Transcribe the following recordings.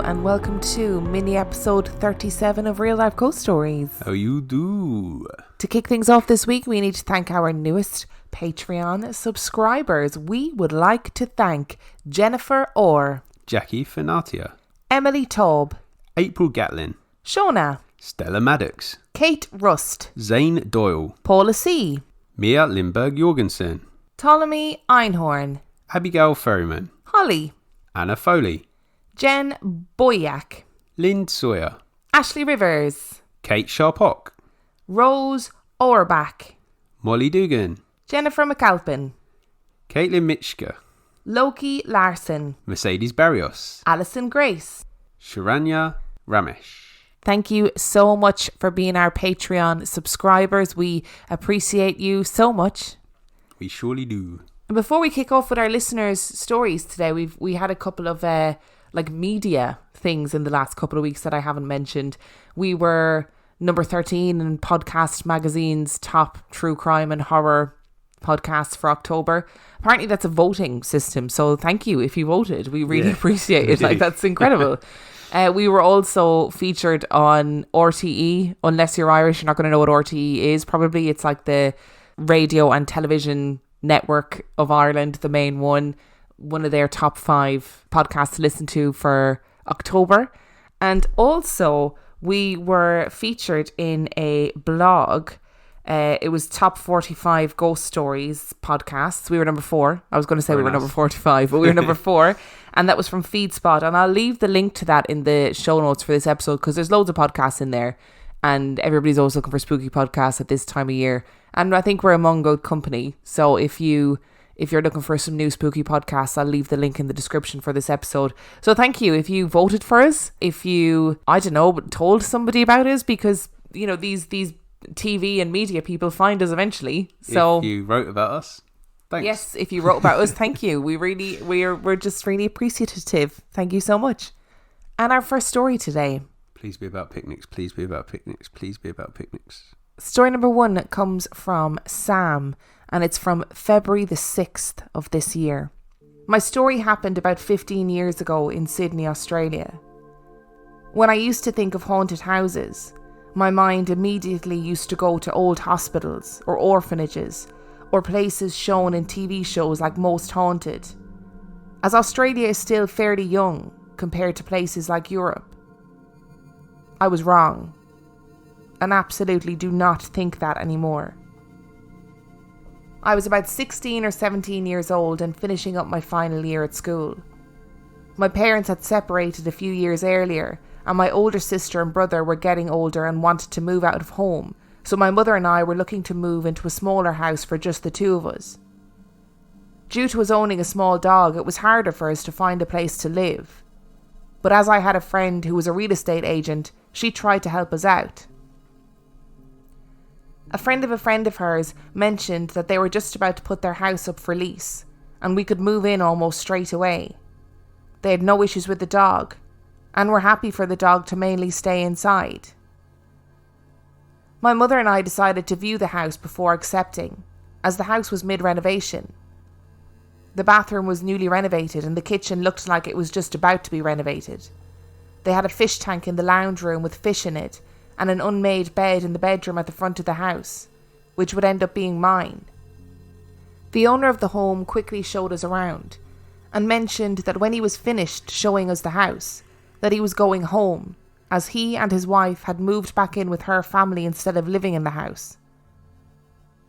and welcome to mini episode 37 of Real Life Ghost Stories. How you do? To kick things off this week, we need to thank our newest Patreon subscribers. We would like to thank Jennifer Orr, Jackie Fenatia, Emily Taub, April Gatlin, Shona, Stella Maddox, Kate Rust, Zane Doyle, Paula C, Mia Lindberg Jorgensen, Ptolemy Einhorn, Abigail Ferryman, Holly, Anna Foley, Jen Boyack, Lynn Sawyer, Ashley Rivers, Kate Sharpock, Rose Auerbach, Molly Dugan, Jennifer McAlpin, Caitlin Mitchka, Loki Larson, Mercedes Barrios, Alison Grace, Sharanya Ramesh. Thank you so much for being our Patreon subscribers. We appreciate you so much. We surely do. And before we kick off with our listeners' stories today, we had a couple of media things in the last couple of weeks that I haven't mentioned. We were number 13 in Podcast Magazine's top true crime and horror podcasts for October. Apparently that's a voting system, so thank you if you voted. We really appreciate it. Like, that's incredible. We were also featured on RTE. Unless you're Irish, you're not going to know what RTE is. Probably it's like the radio and television network of Ireland, the main one of their top 5 podcasts to listen to for October. And also we were featured in a blog. It was top 45 ghost stories podcasts. We were number 4. I was going to say we were number 45, but we were number 4. And that was from FeedSpot. And I'll leave the link to that in the show notes for this episode, because there's loads of podcasts in there. And everybody's always looking for spooky podcasts at this time of year. And I think we're among good company. So if you're looking for some new spooky podcasts, I'll leave the link in the description for this episode. So thank you if you voted for us. If you, told somebody about us, because, you know, these TV and media people find us eventually. So if you wrote about us, thanks. Yes, if you wrote about us, thank you. We're just really appreciative. Thank you so much. And our first story today. Please be about picnics. Please be about picnics. Please be about picnics. Story number 1 comes from Sam, and it's from February the 6th of this year. My story happened about 15 years ago in Sydney, Australia. When I used to think of haunted houses, my mind immediately used to go to old hospitals or orphanages or places shown in TV shows like Most Haunted, as Australia is still fairly young compared to places like Europe. I was wrong, and absolutely do not think that anymore. I was about 16 or 17 years old and finishing up my final year at school. My parents had separated a few years earlier, and my older sister and brother were getting older and wanted to move out of home, so my mother and I were looking to move into a smaller house for just the 2 of us. Due to us owning a small dog, it was harder for us to find a place to live. But as I had a friend who was a real estate agent, she tried to help us out. A friend of hers mentioned that they were just about to put their house up for lease, and we could move in almost straight away. They had no issues with the dog, and were happy for the dog to mainly stay inside. My mother and I decided to view the house before accepting, as the house was mid-renovation. The bathroom was newly renovated, and the kitchen looked like it was just about to be renovated. They had a fish tank in the lounge room with fish in it, and an unmade bed in the bedroom at the front of the house, which would end up being mine. The owner of the home quickly showed us around, and mentioned that when he was finished showing us the house, that he was going home, as he and his wife had moved back in with her family instead of living in the house.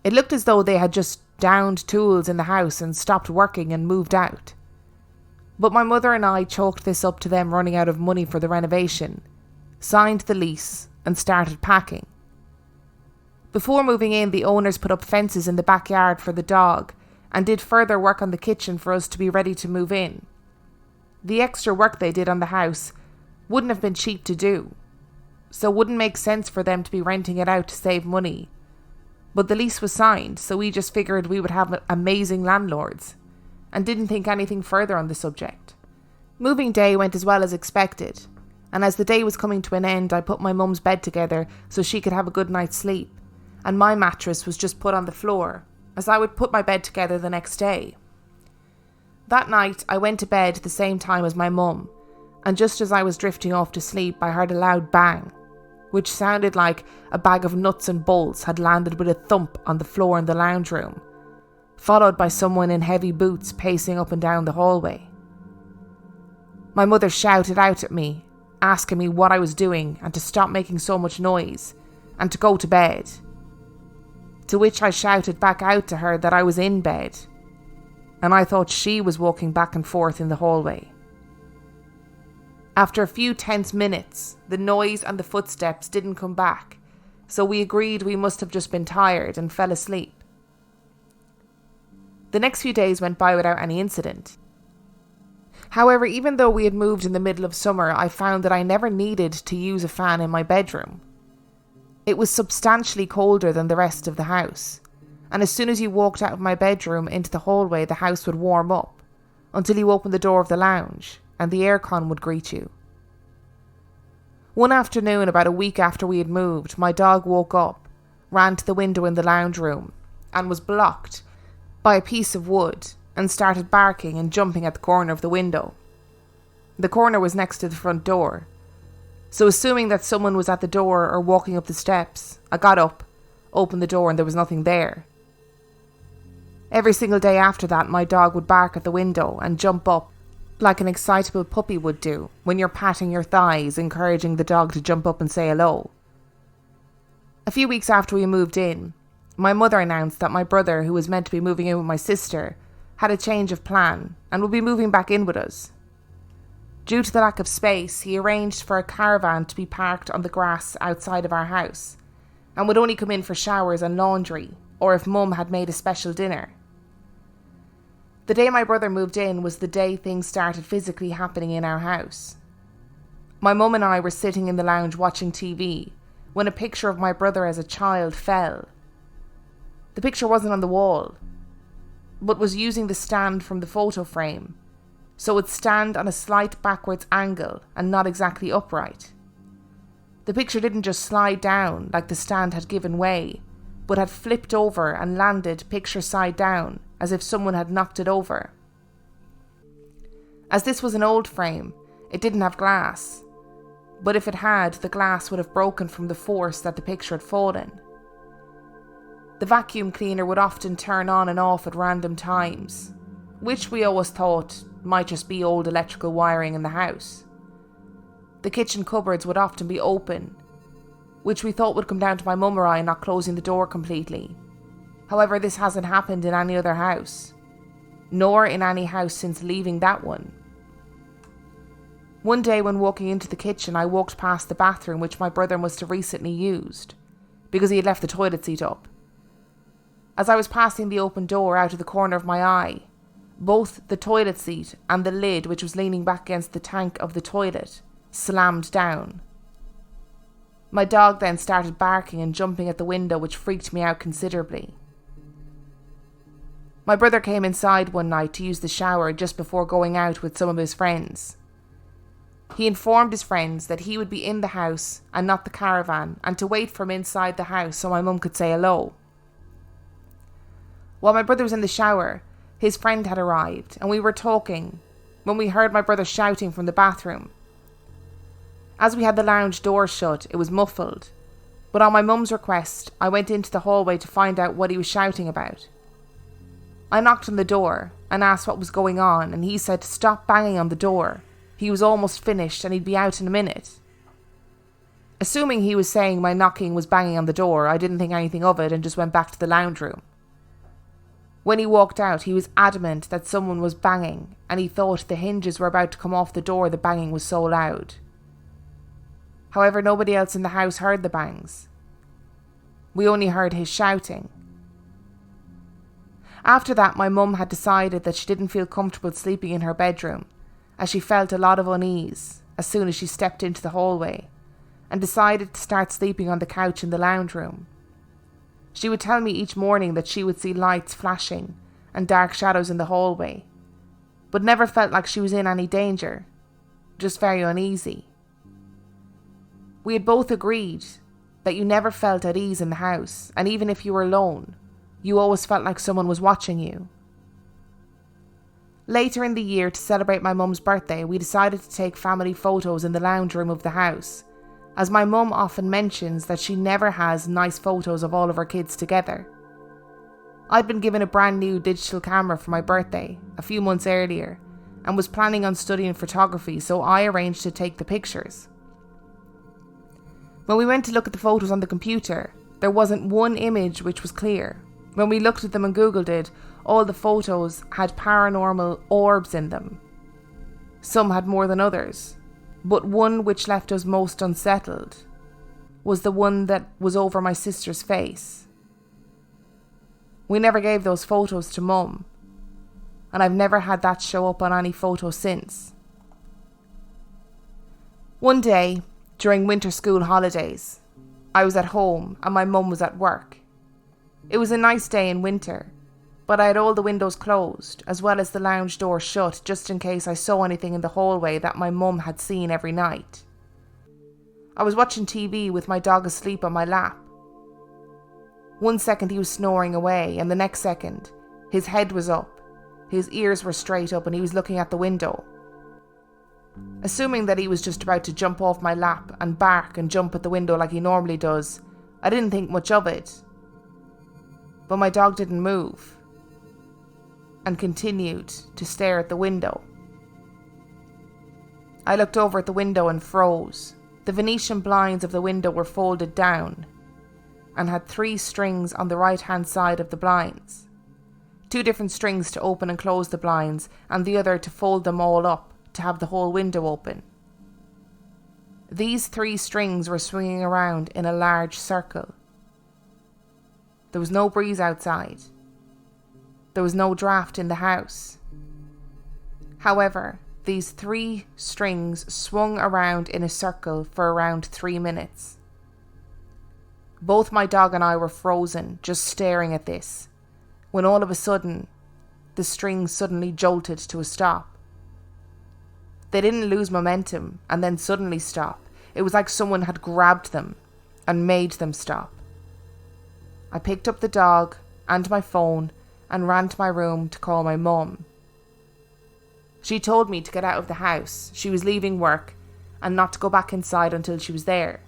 It looked as though they had just downed tools in the house and stopped working and moved out. But my mother and I chalked this up to them running out of money for the renovation, signed the lease, and started packing. Before moving in, the owners put up fences in the backyard for the dog and did further work on the kitchen for us to be ready to move in. The extra work they did on the house wouldn't have been cheap to do, so it wouldn't make sense for them to be renting it out to save money. But the lease was signed, so we just figured we would have amazing landlords, and didn't think anything further on the subject. Moving day went as well as expected, and as the day was coming to an end, I put my mum's bed together so she could have a good night's sleep, and my mattress was just put on the floor, as I would put my bed together the next day. That night, I went to bed at the same time as my mum, and just as I was drifting off to sleep, I heard a loud bang, which sounded like a bag of nuts and bolts had landed with a thump on the floor in the lounge room, followed by someone in heavy boots pacing up and down the hallway. My mother shouted out at me, asking me what I was doing and to stop making so much noise and to go to bed. To which I shouted back out to her that I was in bed, and I thought she was walking back and forth in the hallway. After a few tense minutes, the noise and the footsteps didn't come back, so we agreed we must have just been tired and fell asleep. The next few days went by without any incident. However, even though we had moved in the middle of summer, I found that I never needed to use a fan in my bedroom. It was substantially colder than the rest of the house, and as soon as you walked out of my bedroom into the hallway, the house would warm up, until you opened the door of the lounge, and the aircon would greet you. One afternoon, about a week after we had moved, my dog woke up, ran to the window in the lounge room, and was blocked by a piece of wood, and started barking and jumping at the corner of the window. The corner was next to the front door, so assuming that someone was at the door or walking up the steps, I got up, opened the door, and there was nothing there. Every single day after that, my dog would bark at the window and jump up like an excitable puppy would do when you're patting your thighs, encouraging the dog to jump up and say hello. A few weeks after we moved in, my mother announced that my brother, who was meant to be moving in with my sister, had a change of plan and would be moving back in with us. Due to the lack of space, he arranged for a caravan to be parked on the grass outside of our house and would only come in for showers and laundry, or if Mum had made a special dinner. The day my brother moved in was the day things started physically happening in our house. My mum and I were sitting in the lounge watching TV when a picture of my brother as a child fell. The picture wasn't on the wall, but was using the stand from the photo frame, so it would stand on a slight backwards angle and not exactly upright. The picture didn't just slide down like the stand had given way, but had flipped over and landed picture side down, as if someone had knocked it over. As this was an old frame, it didn't have glass, but if it had, the glass would have broken from the force that the picture had fallen. The vacuum cleaner would often turn on and off at random times, which we always thought might just be old electrical wiring in the house. The kitchen cupboards would often be open, which we thought would come down to my mum or I not closing the door completely. However, this hasn't happened in any other house, nor in any house since leaving that one. One day when walking into the kitchen, I walked past the bathroom which my brother must have recently used, because he had left the toilet seat up. As I was passing the open door out of the corner of my eye, both the toilet seat and the lid, which was leaning back against the tank of the toilet, slammed down. My dog then started barking and jumping at the window, which freaked me out considerably. My brother came inside one night to use the shower just before going out with some of his friends. He informed his friends that he would be in the house and not the caravan, and to wait for him inside the house so my mum could say hello. While my brother was in the shower, his friend had arrived and we were talking when we heard my brother shouting from the bathroom. As we had the lounge door shut, it was muffled, but on my mum's request, I went into the hallway to find out what he was shouting about. I knocked on the door and asked what was going on, and he said to stop banging on the door. He was almost finished and he'd be out in a minute. Assuming he was saying my knocking was banging on the door, I didn't think anything of it and just went back to the lounge room. When he walked out, he was adamant that someone was banging, and he thought the hinges were about to come off the door, the banging was so loud. However, nobody else in the house heard the bangs. We only heard his shouting. After that, my mum had decided that she didn't feel comfortable sleeping in her bedroom, as she felt a lot of unease as soon as she stepped into the hallway, and decided to start sleeping on the couch in the lounge room. She would tell me each morning that she would see lights flashing and dark shadows in the hallway, but never felt like she was in any danger, just very uneasy. We had both agreed that you never felt at ease in the house, and even if you were alone, you always felt like someone was watching you. Later in the year, to celebrate my mum's birthday, we decided to take family photos in the lounge room of the house, as my mum often mentions that she never has nice photos of all of her kids together. I'd been given a brand new digital camera for my birthday a few months earlier and was planning on studying photography, so I arranged to take the pictures. When we went to look at the photos on the computer, there wasn't one image which was clear. When we looked at them and Googled it, all the photos had paranormal orbs in them. Some had more than others, but one which left us most unsettled was the one that was over my sister's face. We never gave those photos to Mum, and I've never had that show up on any photo since. One day, during winter school holidays, I was at home and my mum was at work. It was a nice day in winter, but I had all the windows closed, as well as the lounge door shut, just in case I saw anything in the hallway that my mum had seen every night. I was watching TV with my dog asleep on my lap. One second he was snoring away, and the next second, his head was up, his ears were straight up, and he was looking at the window. Assuming that he was just about to jump off my lap and bark and jump at the window like he normally does, I didn't think much of it. But my dog didn't move and continued to stare at the window. I looked over at the window and froze. The Venetian blinds of the window were folded down and had 3 strings on the right-hand side of the blinds. 2 different strings to open and close the blinds, and the other to fold them all up to have the whole window open. These 3 strings were swinging around in a large circle. There was no breeze outside. There was no draft in the house. However, these 3 strings swung around in a circle for around 3 minutes. Both my dog and I were frozen, just staring at this, when all of a sudden, the strings suddenly jolted to a stop. They didn't lose momentum and then suddenly stop. It was like someone had grabbed them and made them stop. I picked up the dog and my phone and ran to my room to call my mum. She told me to get out of the house. She was leaving work and not to go back inside until she was there.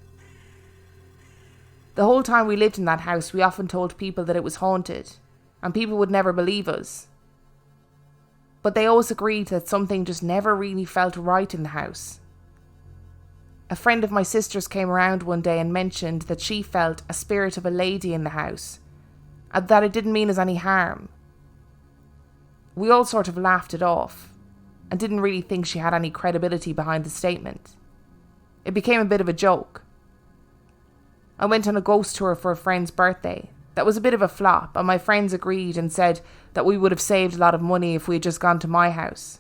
The whole time we lived in that house, we often told people that it was haunted, and people would never believe us. But they always agreed that something just never really felt right in the house. A friend of my sister's came around one day and mentioned that she felt a spirit of a lady in the house, and that it didn't mean us any harm. We all sort of laughed it off, and didn't really think she had any credibility behind the statement. It became a bit of a joke. I went on a ghost tour for a friend's birthday. That was a bit of a flop, and my friends agreed and said that we would have saved a lot of money if we had just gone to my house.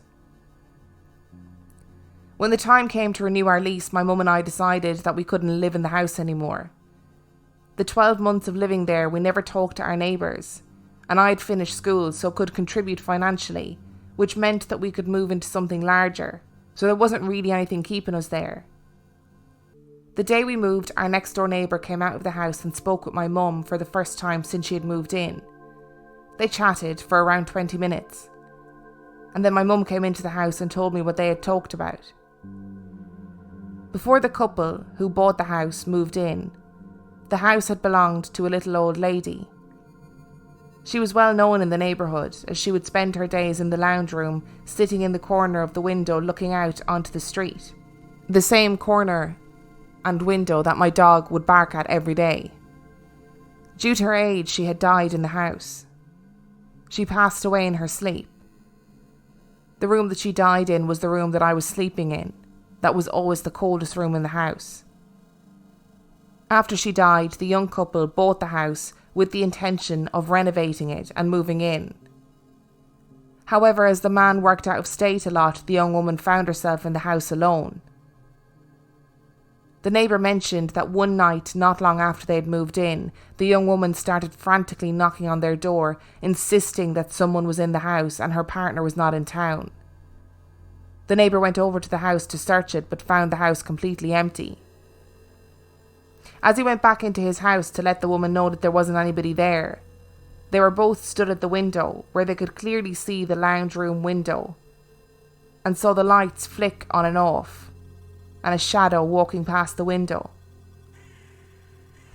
When the time came to renew our lease, my mum and I decided that we couldn't live in the house anymore. The 12 months of living there, we never talked to our neighbours, and I had finished school so could contribute financially, which meant that we could move into something larger, so there wasn't really anything keeping us there. The day we moved, our next door neighbour came out of the house and spoke with my mum for the first time since she had moved in. They chatted for around 20 minutes, and then my mum came into the house and told me what they had talked about. Before the couple who bought the house moved in, the house had belonged to a little old lady. She was well known in the neighbourhood, as she would spend her days in the lounge room, sitting in the corner of the window looking out onto the street. The same corner and window that my dog would bark at every day. Due to her age, she had died in the house. She passed away in her sleep. The room that she died in was the room that I was sleeping in. That was always the coldest room in the house. After she died, the young couple bought the house with the intention of renovating it and moving in. However, as the man worked out of state a lot, the young woman found herself in the house alone. The neighbour mentioned that one night, not long after they had moved in, the young woman started frantically knocking on their door, insisting that someone was in the house and her partner was not in town. The neighbour went over to the house to search it, but found the house completely empty. As he went back into his house to let the woman know that there wasn't anybody there, They were both stood at the window, where they could clearly see the lounge room window, and saw the lights flick on and off, and a shadow walking past the window.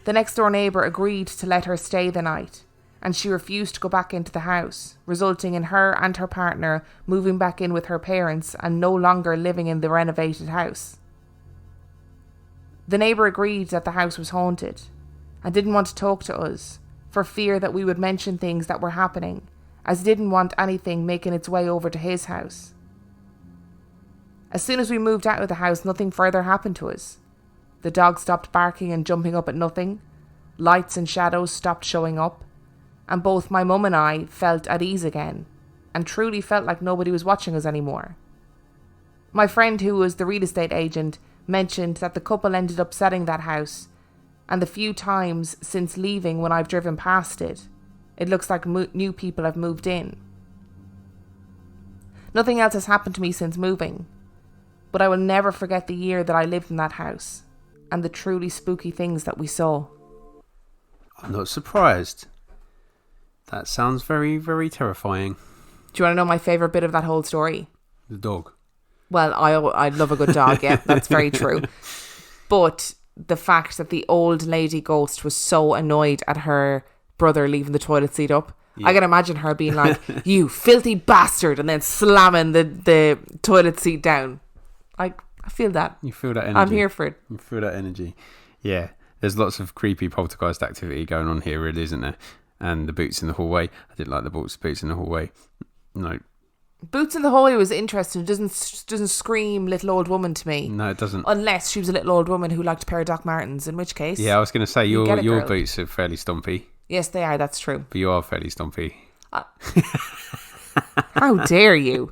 The next door neighbour agreed to let her stay the night, and she refused to go back into the house, resulting in her and her partner moving back in with her parents and no longer living in the renovated house. The neighbour agreed that the house was haunted, and didn't want to talk to us, for fear that we would mention things that were happening, as he didn't want anything making its way over to his house. As soon as we moved out of the house, nothing further happened to us. The dog stopped barking and jumping up at nothing, lights and shadows stopped showing up, and both my mum and I felt at ease again, and truly felt like nobody was watching us anymore. My friend, who was the real estate agent, mentioned that the couple ended up selling that house, and the few times since leaving when I've driven past it, it looks like new people have moved in. Nothing else has happened to me since moving, but I will never forget the year that I lived in that house, and the truly spooky things that we saw. I'm not surprised. That sounds very, very terrifying. Do you want to know my favourite bit of that whole story? The dog. Well, I love a good dog, yeah, that's very true. But the fact that the old lady ghost was so annoyed at her brother leaving the toilet seat up. Yeah. I can imagine her being like, "You filthy bastard," and then slamming the toilet seat down. I feel that. You feel that energy. I'm here for it. You feel that energy. Yeah. There's lots of creepy poltergeist activity going on here, really, isn't there? And the boots in the hallway. I didn't like the boots in the hallway. No. Boots in the hallway was interesting. It doesn't scream little old woman to me. No, it doesn't. Unless she was a little old woman who liked a pair of Doc Martens, in which case... Yeah, I was going to say, your boots are fairly stompy. Yes, they are, that's true. But you are fairly stompy. How dare you?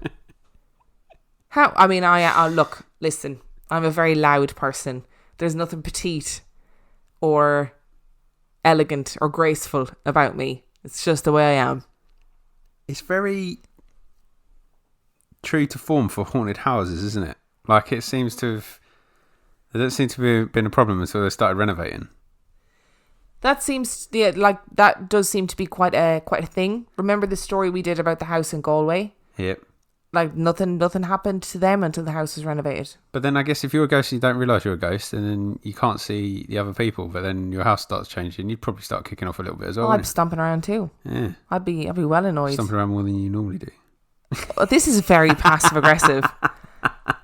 Look, listen, I'm a very loud person. There's nothing petite or elegant or graceful about me. It's just the way I am. It's very true to form for haunted houses, isn't it? Like, it seems to have... There doesn't seem to have been a problem until they started renovating. That does seem to be quite a thing. Remember the story we did about the house in Galway? Yep. Like, nothing happened to them until the house was renovated. But then I guess if you're a ghost and you don't realise you're a ghost, and then you can't see the other people, but then your house starts changing, you'd probably start kicking off a little bit as well. I'd be stomping around too. Yeah. I'd be well annoyed. Stomping around more than you normally do. Oh, this is very passive aggressive.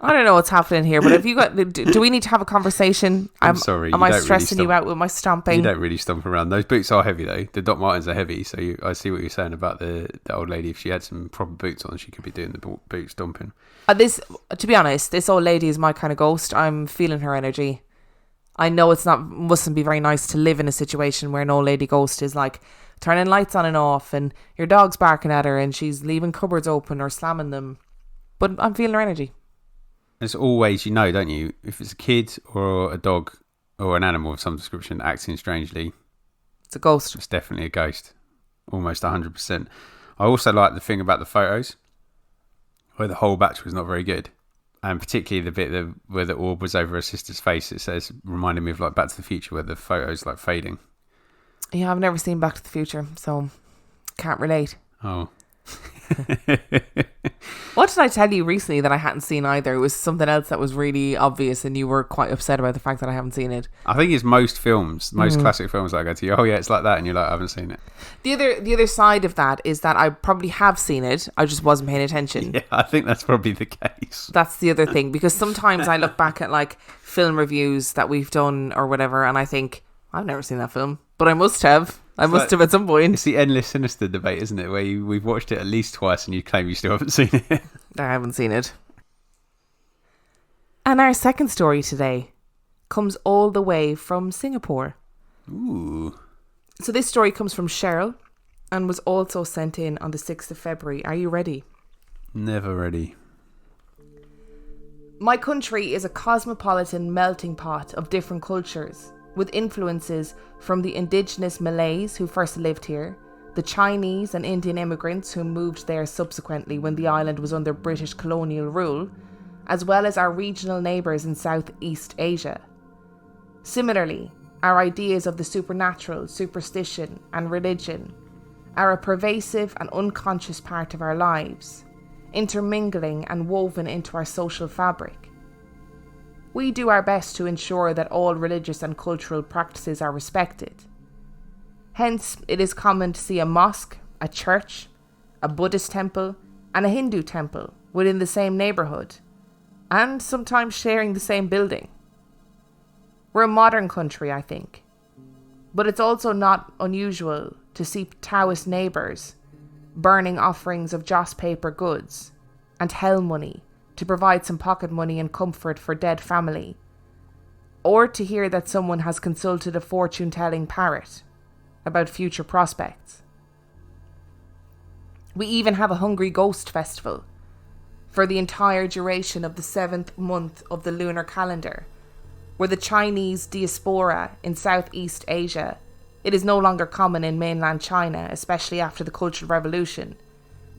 I don't know what's happening here, but have you got? Do we need to have a conversation? I'm sorry. Am I stressing you out with my stomping? You don't really stomp around. Those boots are heavy though. The Doc Martens are heavy, so I see what you're saying about the old lady. If she had some proper boots on, she could be doing the boot stomping. To be honest, this old lady is my kind of ghost. I'm feeling her energy. I know mustn't be very nice to live in a situation where an old lady ghost is like turning lights on and off, and your dog's barking at her, and she's leaving cupboards open or slamming them. But I'm feeling her energy. As always, don't you? If it's a kid or a dog or an animal of some description acting strangely, it's a ghost. It's definitely a ghost. Almost 100%. I also like the thing about the photos, where the whole batch was not very good. And particularly the bit where the orb was over her sister's face. It says, reminded me of like Back to the Future, where the photo's like fading. Yeah, I've never seen Back to the Future, so can't relate. Oh. What did I tell you recently that I hadn't seen either? It was something else that was really obvious, and you were quite upset about the fact that I haven't seen it. I think it's most classic films that I go to, oh yeah, it's like that, and you're like, I haven't seen it. The other side of that is that I probably have seen it, I just wasn't paying attention. Yeah, I think that's probably the case. That's the other thing, because sometimes I look back at like film reviews that we've done or whatever, and I think, I've never seen that film, but I must have. I must have at some point. It's the endless sinister debate, isn't it? Where we've watched it at least twice and you claim you still haven't seen it. I haven't seen it. And our second story today comes all the way from Singapore. Ooh. So this story comes from Cheryl and was also sent in on the 6th of February. Are you ready? Never ready. My country is a cosmopolitan melting pot of different cultures, with influences from the indigenous Malays who first lived here, the Chinese and Indian immigrants who moved there subsequently when the island was under British colonial rule, as well as our regional neighbours in Southeast Asia. Similarly, our ideas of the supernatural, superstition and religion, are a pervasive and unconscious part of our lives, intermingling and woven into our social fabric. We do our best to ensure that all religious and cultural practices are respected. Hence, it is common to see a mosque, a church, a Buddhist temple, and a Hindu temple within the same neighbourhood, and sometimes sharing the same building. We're a modern country, I think, but it's also not unusual to see Taoist neighbours burning offerings of joss paper goods and hell money to provide some pocket money and comfort for dead family, or to hear that someone has consulted a fortune-telling parrot about future prospects. We even have a Hungry Ghost Festival for the entire duration of the 7th month of the lunar calendar, where the Chinese diaspora in Southeast Asia, it is no longer common in mainland China, especially after the Cultural Revolution,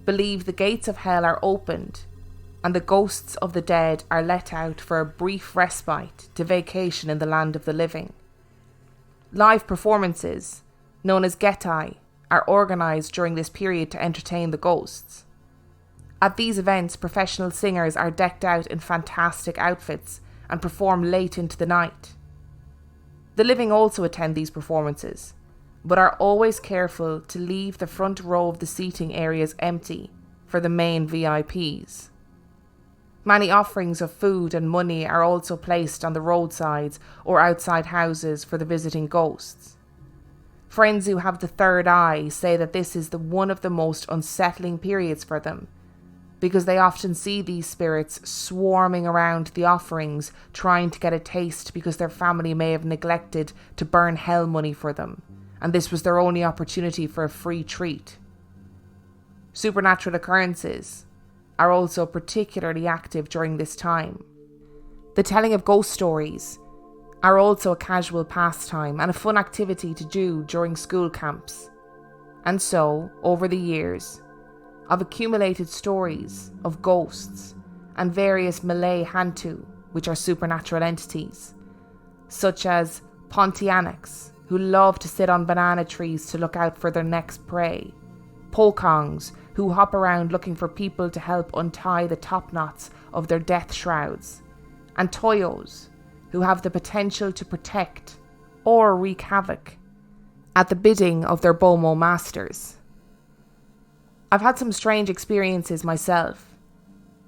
believe the gates of hell are opened and the ghosts of the dead are let out for a brief respite to vacation in the land of the living. Live performances, known as getai, are organised during this period to entertain the ghosts. At these events, professional singers are decked out in fantastic outfits and perform late into the night. The living also attend these performances, but are always careful to leave the front row of the seating areas empty for the main VIPs. Many offerings of food and money are also placed on the roadsides or outside houses for the visiting ghosts. Friends who have the third eye say that this is one of the most unsettling periods for them, because they often see these spirits swarming around the offerings trying to get a taste because their family may have neglected to burn hell money for them, and this was their only opportunity for a free treat. Supernatural occurrences are also particularly active during this time. The telling of ghost stories are also a casual pastime and a fun activity to do during school camps. And so, over the years, I've accumulated stories of ghosts and various Malay hantu, which are supernatural entities, such as Pontianaks, who love to sit on banana trees to look out for their next prey, Pokongs, who hop around looking for people to help untie the top knots of their death shrouds, and Toyos, who have the potential to protect or wreak havoc at the bidding of their Bomo masters. I've had some strange experiences myself,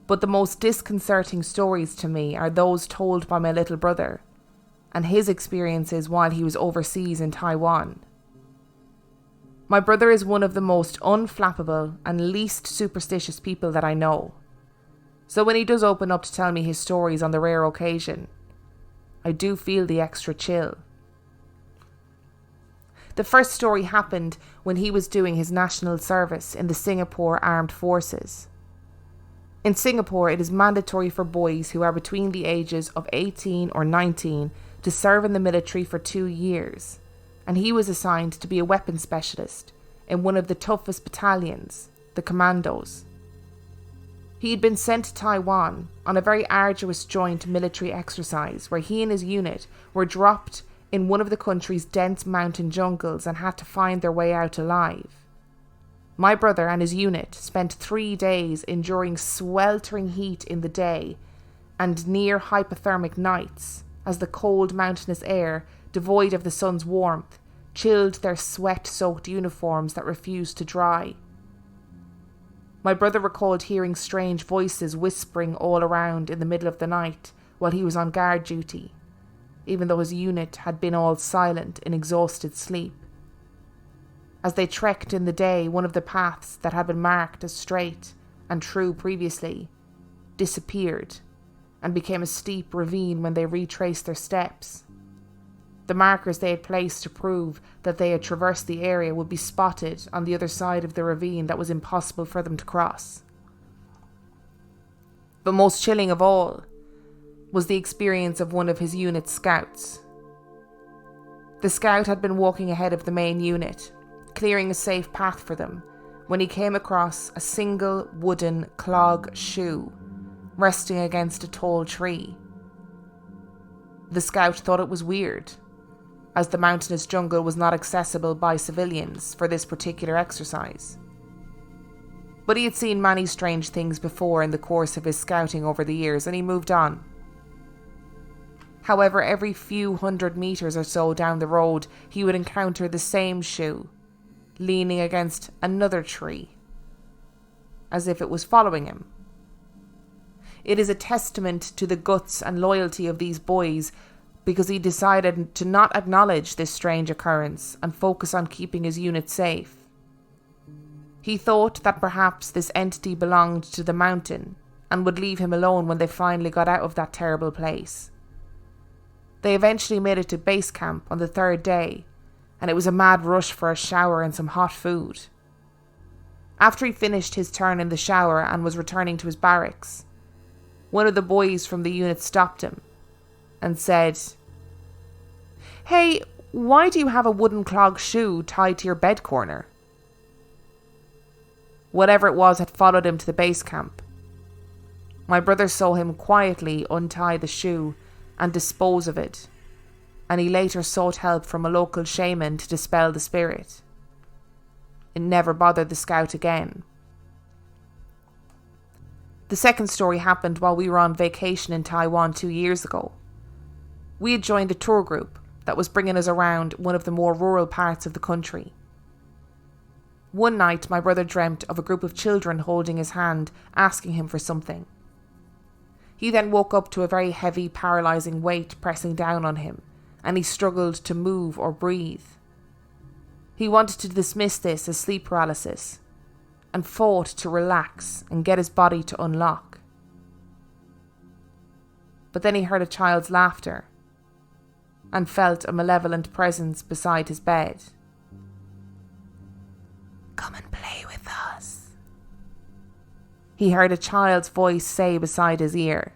but the most disconcerting stories to me are those told by my little brother and his experiences while he was overseas in Taiwan. My brother is one of the most unflappable and least superstitious people that I know, so when he does open up to tell me his stories on the rare occasion, I do feel the extra chill. The first story happened when he was doing his national service in the Singapore Armed Forces. In Singapore, it is mandatory for boys who are between the ages of 18 or 19 to serve in the military for 2 years, and he was assigned to be a weapons specialist in one of the toughest battalions, the Commandos. He had been sent to Taiwan on a very arduous joint military exercise where he and his unit were dropped in one of the country's dense mountain jungles and had to find their way out alive. My brother and his unit spent 3 days enduring sweltering heat in the day and near hypothermic nights as the cold mountainous air, devoid of the sun's warmth, chilled their sweat-soaked uniforms that refused to dry. My brother recalled hearing strange voices whispering all around in the middle of the night while he was on guard duty, even though his unit had been all silent in exhausted sleep. As they trekked in the day, one of the paths that had been marked as straight and true previously disappeared and became a steep ravine when they retraced their steps. The markers they had placed to prove that they had traversed the area would be spotted on the other side of the ravine that was impossible for them to cross. But most chilling of all was the experience of one of his unit's scouts. The scout had been walking ahead of the main unit, clearing a safe path for them, when he came across a single wooden clog shoe resting against a tall tree. The scout thought it was weird, as the mountainous jungle was not accessible by civilians for this particular exercise. But he had seen many strange things before in the course of his scouting over the years, and he moved on. However, every few hundred meters or so down the road, he would encounter the same shoe, leaning against another tree, as if it was following him. It is a testament to the guts and loyalty of these boys, because he decided to not acknowledge this strange occurrence and focus on keeping his unit safe. He thought that perhaps this entity belonged to the mountain and would leave him alone when they finally got out of that terrible place. They eventually made it to base camp on the third day, and it was a mad rush for a shower and some hot food. After he finished his turn in the shower and was returning to his barracks, one of the boys from the unit stopped him and said, "Hey, why do you have a wooden clog shoe tied to your bed corner?" Whatever it was had followed him to the base camp. My brother saw him quietly untie the shoe and dispose of it, and he later sought help from a local shaman to dispel the spirit. It never bothered the scout again. The second story happened while we were on vacation in Taiwan 2 years ago. We had joined a tour group that was bringing us around one of the more rural parts of the country. One night, my brother dreamt of a group of children holding his hand, asking him for something. He then woke up to a very heavy, paralysing weight pressing down on him, and he struggled to move or breathe. He wanted to dismiss this as sleep paralysis, and fought to relax and get his body to unlock. But then he heard a child's laughter, and felt a malevolent presence beside his bed. "Come and play with us," he heard a child's voice say beside his ear.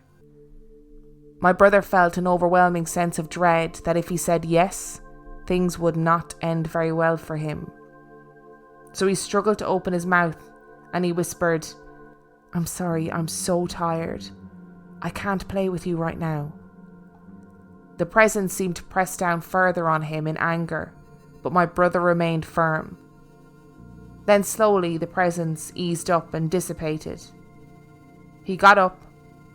My brother felt an overwhelming sense of dread that if he said yes, things would not end very well for him. So he struggled to open his mouth, and he whispered, "I'm sorry, I'm so tired. I can't play with you right now." The presence seemed to press down further on him in anger, but my brother remained firm. Then slowly the presence eased up and dissipated. He got up,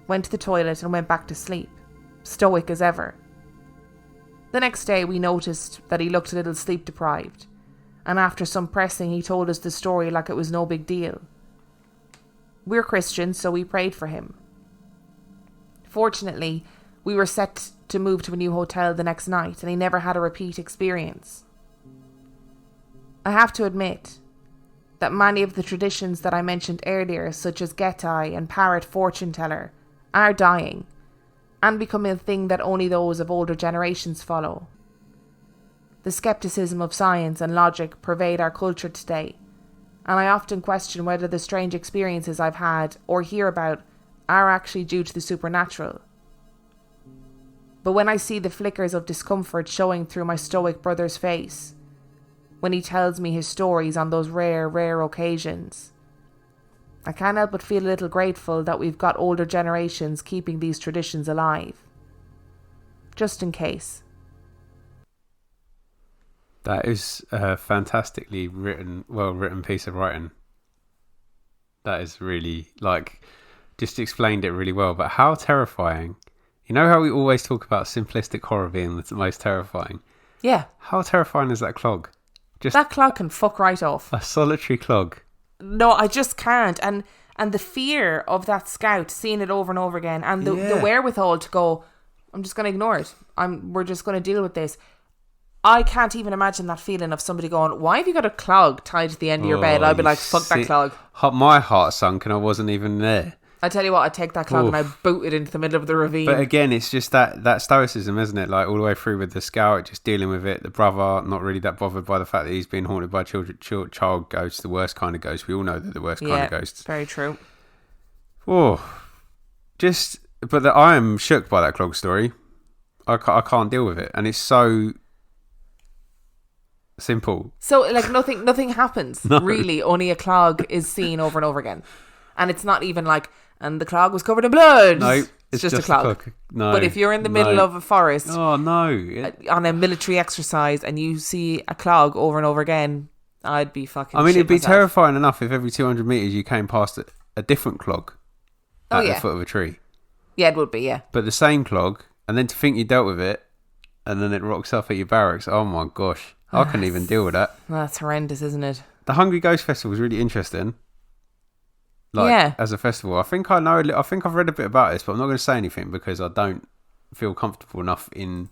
went to the toilet and went back to sleep, stoic as ever. The next day we noticed that he looked a little sleep deprived, and after some pressing he told us the story like it was no big deal. We're Christians, so we prayed for him. Fortunately, we were set to move to a new hotel the next night, and he never had a repeat experience. I have to admit that many of the traditions that I mentioned earlier, such as Getai and Parrot Fortune Teller, are dying and becoming a thing that only those of older generations follow. The skepticism of science and logic pervade our culture today, and I often question whether the strange experiences I've had or hear about are actually due to the supernatural. But when I see the flickers of discomfort showing through my stoic brother's face, when he tells me his stories on those rare occasions, I can't help but feel a little grateful that we've got older generations keeping these traditions alive. Just in case. That is a fantastically well-written piece of writing. That is really, just explained it really well. But how terrifying. You know how we always talk about simplistic horror being the most terrifying? Yeah. How terrifying is that clog? That clog can fuck right off. A solitary clog. No, I just can't. And the fear of that scout, seeing it over and over again, and the wherewithal to go, I'm just going to ignore it. We're just going to deal with this. I can't even imagine that feeling of somebody going, "Why have you got a clog tied to the end of your bed?" I'd be like, "Fuck that clog." My heart sunk and I wasn't even there. I tell you what, I'd take that clog and I'd boot it into the middle of the ravine. But again, it's just that stoicism, isn't it? Like all the way through with the scout, just dealing with it. The brother, not really that bothered by the fact that he's being haunted by child ghosts, the worst kind of ghosts. We all know that the worst kind of ghosts. Very true. Oh, I am shook by that clog story. I can't deal with it, and it's so simple. So nothing happens, No. really. Only a clog is seen over and over again. And it's not even and the clog was covered in blood. No, It's just a clog. No. But if you're in the middle of a forest oh no, on a military exercise and you see a clog over and over again, I'd be fucking. I mean, it'd be myself. terrifying enough if every 200 meters you came past a different clog at the foot of a tree. Yeah, it would be. Yeah. But the same clog, and then to think you dealt with it, and then it rocks up at your barracks. Oh my gosh, I couldn't even deal with that. That's horrendous, isn't it? The Hungry Ghost Festival is really interesting. As a festival, I think I know. I think I've read a bit about this, but I'm not going to say anything because I don't feel comfortable enough in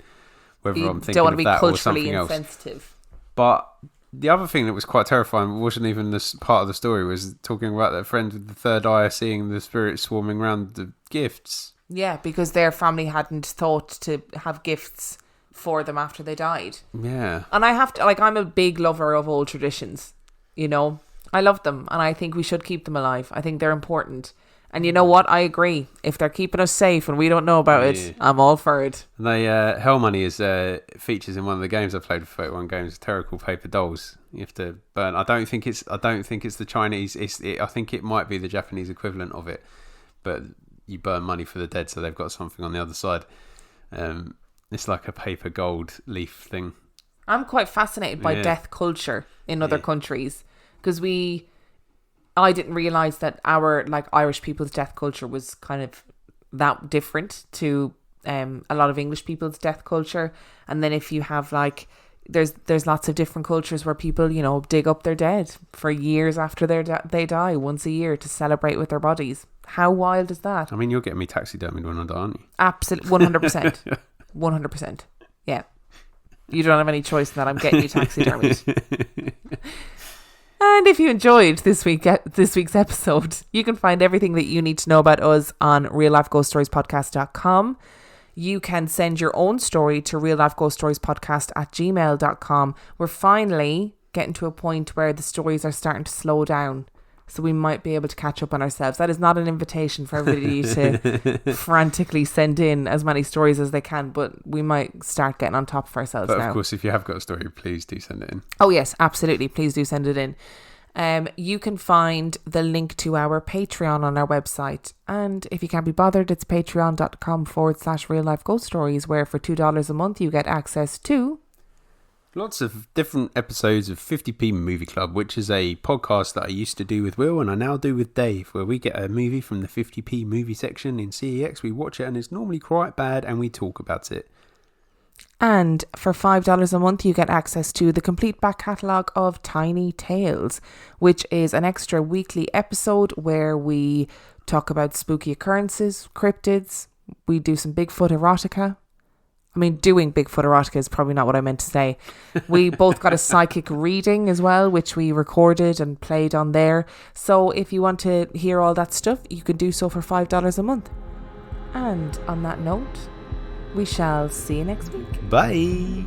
whether I'm thinking of that or something else. Insensitive. But the other thing that was quite terrifying, wasn't even this part of the story, was talking about that friend with the third eye seeing the spirits swarming around the gifts. Yeah, because their family hadn't thought to have gifts for them after they died. Yeah. And I have to, I'm a big lover of old traditions, you know. I love them, and I think we should keep them alive. I think they're important. And you know what? I agree. If they're keeping us safe and we don't know about it, I'm all for it. And they, Hell Money is features in one of the games I played with 31 Games, Terrible Paper Dolls. You have to burn. I don't think it's the Chinese. I think it might be the Japanese equivalent of it, but you burn money for the dead, so they've got something on the other side. It's like a paper gold leaf thing. I'm quite fascinated by death culture in other countries. Because I didn't realise that our Irish people's death culture was kind of that different to a lot of English people's death culture. And then if you have there's lots of different cultures where people, you know, dig up their dead for years after they die once a year to celebrate with their bodies. How wild is that? I mean, you're getting me taxidermied when I die, aren't you? Absolutely, 100%. 100%. Yeah. You don't have any choice in that. I'm getting you taxidermied. And if you enjoyed this week's episode, you can find everything that you need to know about us on reallifeghoststoriespodcast.com. You can send your own story to reallifeghoststoriespodcast@gmail.com. We're finally getting to a point where the stories are starting to slow down, so we might be able to catch up on ourselves. That is not an invitation for everybody to frantically send in as many stories as they can, but we might start getting on top of ourselves now. But of course, if you have got a story, please do send it in. Oh yes, absolutely. Please do send it in. You can find the link to our Patreon on our website. And if you can't be bothered, it's patreon.com/reallifeghoststories, where for $2 a month you get access to lots of different episodes of 50p Movie Club, which is a podcast that I used to do with Will and I now do with Dave, where we get a movie from the 50p movie section in CEX, we watch it and it's normally quite bad and we talk about it. And for $5 a month, you get access to the complete back catalogue of Tiny Tales, which is an extra weekly episode where we talk about spooky occurrences, cryptids, we do some Bigfoot erotica. I mean, doing Bigfoot erotica is probably not what I meant to say. We both got a psychic reading as well, which we recorded and played on there. So if you want to hear all that stuff, you can do so for $5 a month. And on that note, we shall see you next week. Bye.